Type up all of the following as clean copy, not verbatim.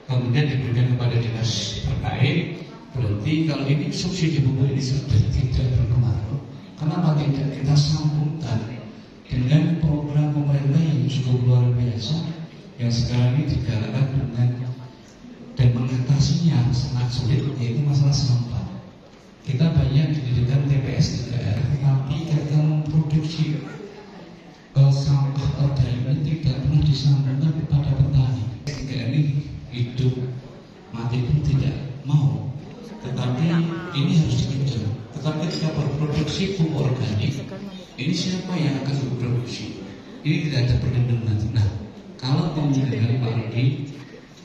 kemudian diberikan kepada dinas terkait. Berarti kalau ini subsidi pupuk ini sudah tidak berpengaruh. Kenapa tidak kita sambungkan dengan program pemerintah yang cukup luar biasa yang sekarang ini digalakkan dengan dan mengatasinya sangat sulit, yaitu masalah sampah. Kita banyak didirikan TPS di daerah, tapi kita memproduksi sampah organik tidak pernah disambungkan kepada petani. Ketika ini hidup mati pun tidak mau, tetapi ini harus dikejar. Tetapi ketika berproduksi pupuk organik, ini siapa yang akan berproduksi? Ini tidak ada perlindungan. Nah, kalau kemudian Pak Rudi,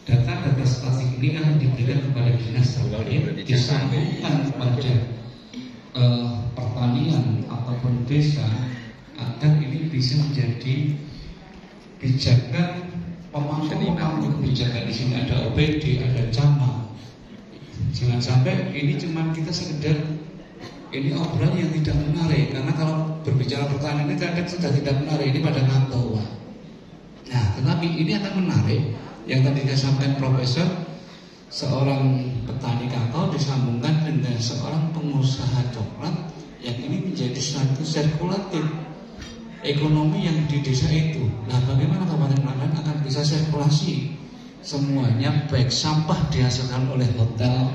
data-data statistik ini akan diberikan kepada dinas terkait, disambungkan kepada pertanian ataupun desa, agar ini bisa menjadi pijakan pemangku kebijakan. Di sini ada OPD, ada camat. Jangan sampai ini cuma kita sekedar ini obrolan yang tidak menarik, karena kalau berbicara pertanian ini kadang sudah tidak menarik, ini pada ngato. Nah, tetapi ini akan menarik. Yang tadi saya sampaikan Profesor, seorang petani kakao disambungkan dengan seorang pengusaha coklat, yang ini menjadi satu sirkulatif ekonomi yang di desa itu. Nah, bagaimana Kabupaten Klaten akan bisa sirkulasi semuanya, baik sampah dihasilkan oleh hotel,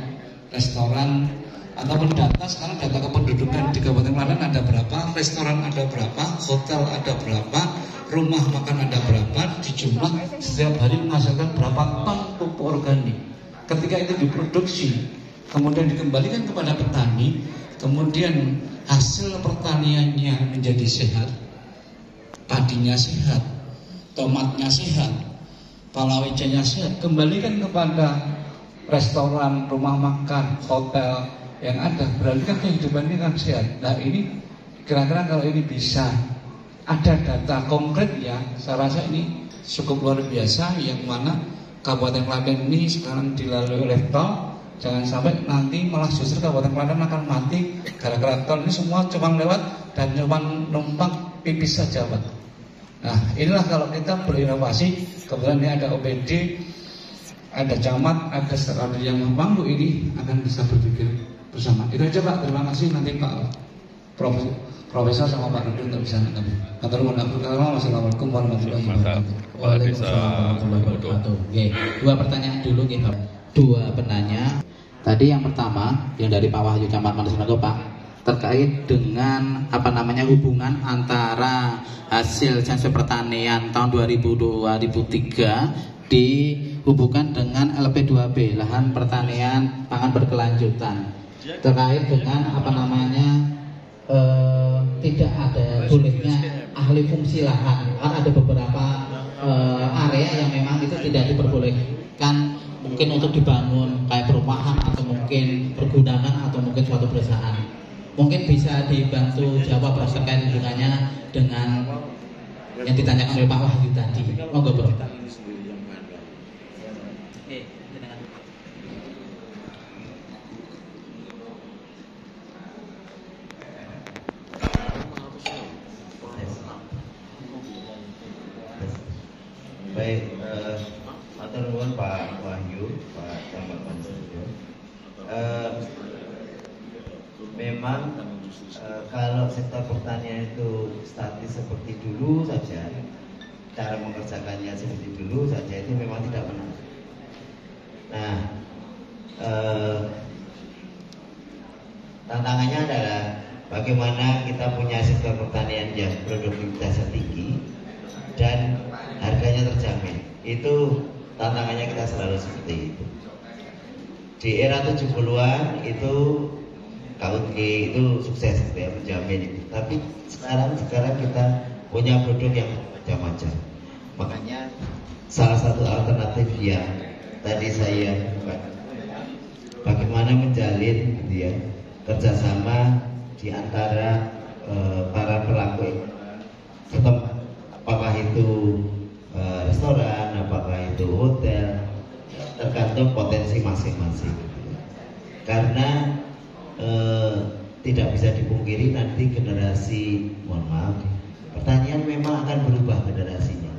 restoran, ataupun data sekarang data kependudukan di Kabupaten Klaten ada berapa, restoran ada berapa, hotel ada berapa, rumah makan ada berapa, dijumlah setiap hari menghasilkan berapa ton pupuk organik. Ketika itu diproduksi, kemudian dikembalikan kepada petani, kemudian hasil pertaniannya menjadi sehat, padinya sehat, tomatnya sehat, palawicanya sehat, kembalikan kepada restoran, rumah makan, hotel yang ada, berarti kan kehidupan ini kan sehat. Nah, ini kira-kira kalau ini bisa ada data konkret ya, saya rasa ini cukup luar biasa, yang mana Kabupaten Klaten ini sekarang dilalui oleh tol. Jangan sampai nanti malah justru Kabupaten Klaten akan mati gara-gara tol ini semua cuma lewat dan cuma numpang pipis saja, Pak. Nah, inilah kalau kita berinovasi, kemudian ini ada OPD, ada camat, ada stakeholder yang membantu, ini akan bisa berpikir bersama. Itu aja Pak, terima kasih. Nanti Pak Profesor sama Pak Rudi untuk bisa menanggapi. Assalamualaikum warahmatullahi wabarakatuh. Waalaikumsalam warahmatullahi wabarakatuh. Oke, dua pertanyaan dulu nih Pak. Dua penanya. Tadi yang pertama yang dari Pak Wahyu Camat Mandesunago Pak, terkait dengan hubungan antara hasil sensus pertanian tahun 2000-2003 dihubungkan dengan LP2B, lahan pertanian pangan berkelanjutan, terkait dengan tidak ada bolehnya ahli fungsi lahan. Kan ada beberapa area yang memang itu tidak diperbolehkan, mungkin untuk dibangun kayak perumahan atau mungkin pergudangan atau mungkin suatu perusahaan. Mungkin bisa dibantu jawab terkait hubungannya dengan yang ditanyakan oleh Pak Wahyu tadi. Monggo Bro. Baik, matur nuwun Pak Wahyu, Pak Camat Mandesunago. Memang kalau sektor pertanian itu statis seperti dulu saja, cara mengerjakannya seperti dulu saja, itu memang tidak benar. Nah, tantangannya adalah bagaimana kita punya sektor pertanian yang produktivitasnya tinggi dan harganya terjamin. Itu tantangannya kita selalu seperti itu. Di era 70-an itu KUG itu sukses gitu ya, menjamin itu. Tapi sekarang kita punya produk yang macam-macam. Makanya salah satu alternatif yang tadi saya bagaimana menjalin gitu ya, kerjasama di antara para pelaku setempat, apakah itu restoran, apakah itu hotel, tergantung potensi masing-masing. Karena tidak bisa dipungkiri nanti generasi, mohon maaf, pertanian memang akan berubah generasinya.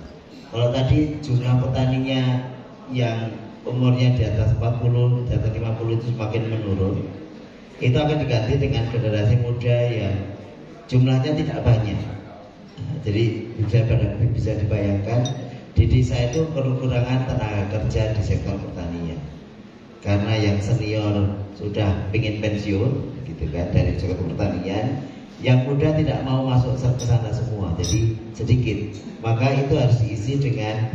Kalau tadi jumlah petaninya yang umurnya di atas 40, di atas 50 itu semakin menurun, itu akan diganti dengan generasi muda yang jumlahnya tidak banyak. Nah, jadi bisa dibayangkan di desa itu kekurangan tenaga kerja di sektor pertanian, karena yang senior sudah ingin pensiun, gitu kan, dari sektor pertanian. Yang muda tidak mau masuk ke sana semua, jadi sedikit. Maka itu harus diisi dengan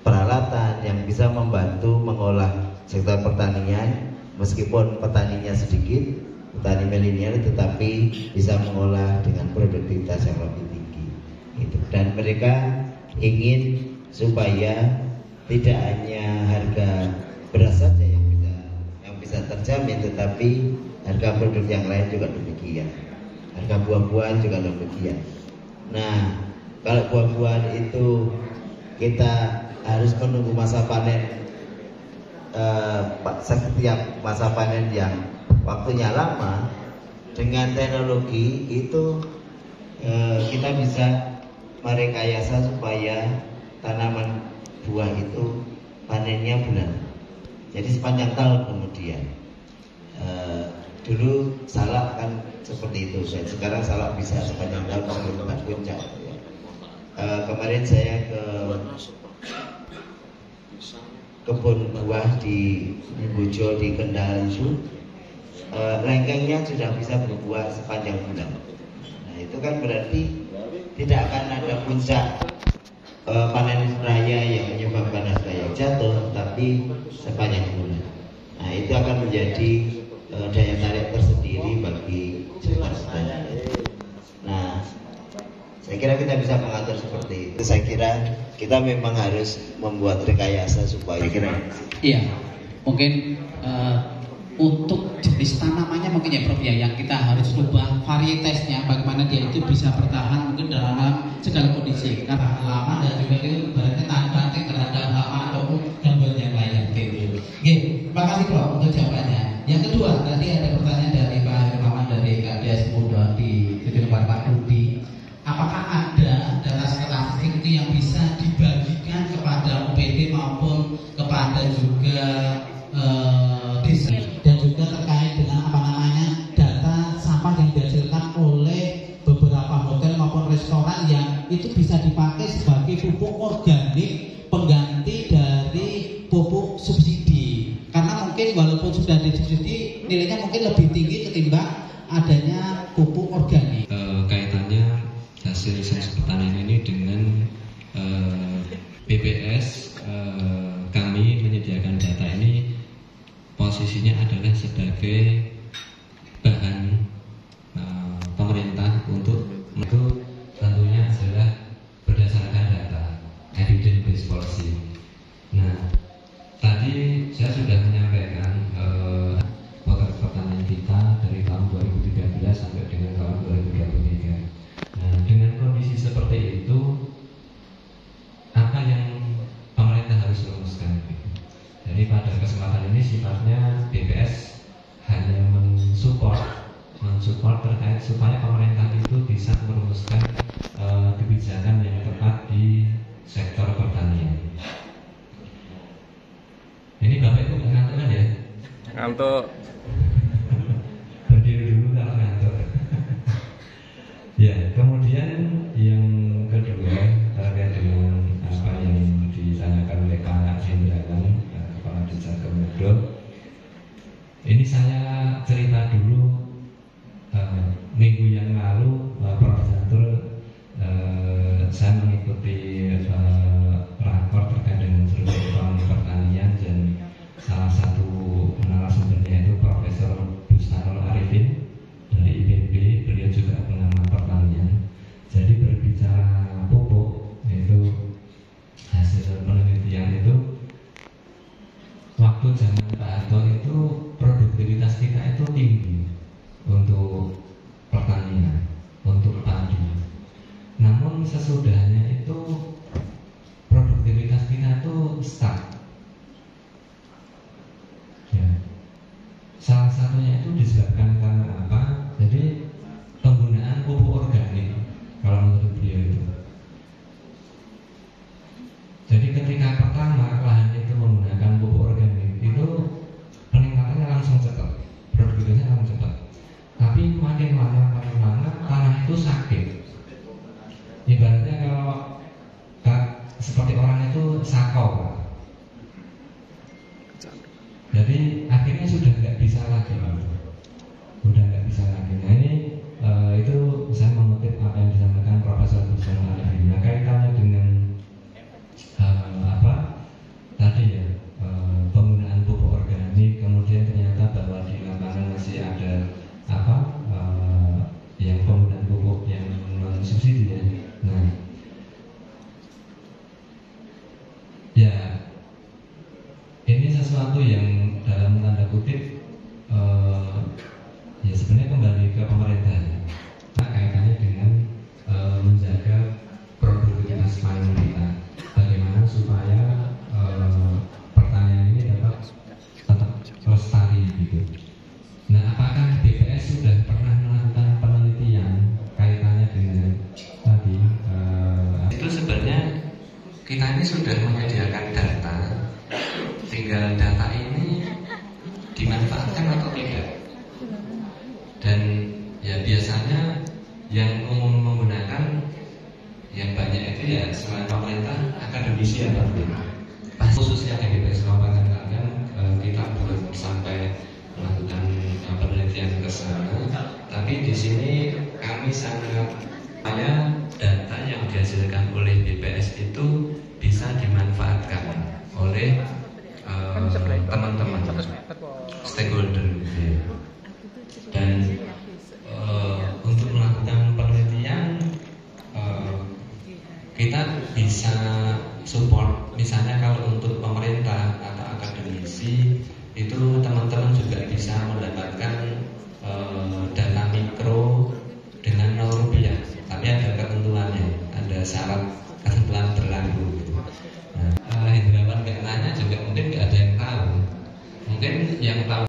peralatan yang bisa membantu mengolah sektor pertanian, meskipun petaninya sedikit, petani milenial, tetapi bisa mengolah dengan produktivitas yang lebih tinggi. Gitu. Dan mereka ingin supaya tidak hanya harga beras saja yang bisa terjamin, tetapi harga produk yang lain juga demikian. Harga buah-buahan juga demikian. Nah, kalau buah-buahan itu kita harus menunggu masa panen, setiap masa panen yang waktunya lama, dengan teknologi itu kita bisa merekayasa supaya tanaman buah itu panennya bulan. Jadi sepanjang tahun kemudian. Dulu salak kan seperti itu, sekarang salak bisa sepanjang tahun sampai puncak. Ya. Kemarin saya ke kebun buah di Bojo di Kendal itu, lengkengnya sudah bisa berbuah sepanjang bulan. Nah itu kan berarti tidak akan ada puncak panen raya yang menyebabkan harga yang jatuh, tapi sepanjang bulan. Nah itu akan menjadi daya tarik tersendiri bagi sektor pertanian. Nah, saya kira kita bisa mengatur seperti itu. Saya kira kita memang harus membuat rekayasa supaya Iya, mungkin untuk jenis tanamannya mungkin ya Prof ya, yang kita harus rubah varietasnya, bagaimana dia itu bisa bertahan mungkin dalam segala kondisi, karena lama dan juga itu berarti tahan banting terhadap hama ataupun gangguan yang lain gitu. Oke, terima kasih Prof untuk jawabannya. Yang kedua, tadi ada pertanyaan dari Pak Hermawan dari KDS Muda di tempat Pak Rudi. Apakah ada data statistik itu yang bisa dibagikan kepada UPD maupun kepada juga desa, dan juga terkait dengan data sampah yang dihasilkan oleh beberapa hotel maupun restoran yang itu bisa dipakai sebagai pupuk organik pengganti dari pupuk subsidi. Karena mungkin walaupun sudah disubsidi, nilainya mungkin lebih tinggi ketimbang adanya pupuk organik. Kaitannya hasil sensus pertanian ini dengan BPS, kami menyediakan data ini posisinya adalah sebagai bahan pemerintah untuk itu tentunya adalah berdasarkan data evidence based policy. Nah, tadi saya sudah menyampaikan potret pertanian kita dari tahun 2013 sampai dengan tahun 2023. Nah, dengan kondisi seperti itu, apa yang pemerintah harus rumuskan? Jadi pada kesempatan ini sifatnya BPS hanya mensupport terkait supaya pemerintah itu bisa merumuskan kebijakan yang tepat di sektor pertanian. Ini Bapak Ibu ngantuk kan ya? Ngantuk. Berdiri dulu kalau ngantuk. Ya, kemudian yang kedua terkait dengan apa yang ditanyakan oleh Pak Hindrawan, Kepala Desa Komodo. Ini saya cerita dulu minggu yang lalu Prof. Zatul, saya mengikuti rakor terkait dengan survei ekonomi pertanian, dan salah satu narasumbernya itu Profesor Bustanul Arifin dari IPB. Beliau juga pengamat pertanian. Jadi berbicara pupuk, itu hasil penelitian itu waktu zaman Pak Harto itu produktivitas kita itu tinggi untuk pertanian, untuk padi. Namun sesudahnya itu produktivitas kita itu stuck. Ya. Salah satunya itu disebabkan karena apa? Jadi penggunaan pupuk organik kalau menurut beliau itu. Jadi ketika pertama itu sakau, Pak. Jadi akhirnya sudah nggak bisa lagi, udah nggak bisa lagi. Nah ini itu saya mengutip apa yang disampaikan Profesor Busana tadi. Nah kaitannya dengan apa tadi ya, penggunaan pupuk organik, kemudian ternyata bahwa di lapangan masih ada apa yang penggunaan pupuk yang non subsidi ya. Nah ya ini sesuatu yang dalam tanda kutip ya sebenarnya kembali ke pemerintah ya. Nah, kaitannya dengan menjaga produktivitas panen kita, bagaimana supaya pertanian ini dapat tetap lestari gitu. Nah apakah BPS sudah pernah melakukan penelitian kaitannya dengan tadi itu sebenarnya kita ini sudah menyediakan data, tinggal data ini dimanfaatkan atau tidak. Dan ya biasanya yang umum menggunakan yang banyak itu ya selain pemerintah, akademisi atau khususnya yang BPS Kabupaten Klaten kita belum sampai melakukan penelitian ke sana, tapi di sini kami sangat supaya data yang dihasilkan oleh BPS itu bisa dimanfaatkan oleh teman-teman stakeholder dan untuk melakukan penelitian kita bisa support, misalnya kalau untuk pemerintah atau akademisi itu teman-teman juga bisa mendapatkan data mikro dengan Rp0, tapi ada ketentuannya, ada syarat ketentuan berlaku. Nah, Hendrawan nggak nanya juga mungkin nggak ada yang tahu, mungkin yang tahu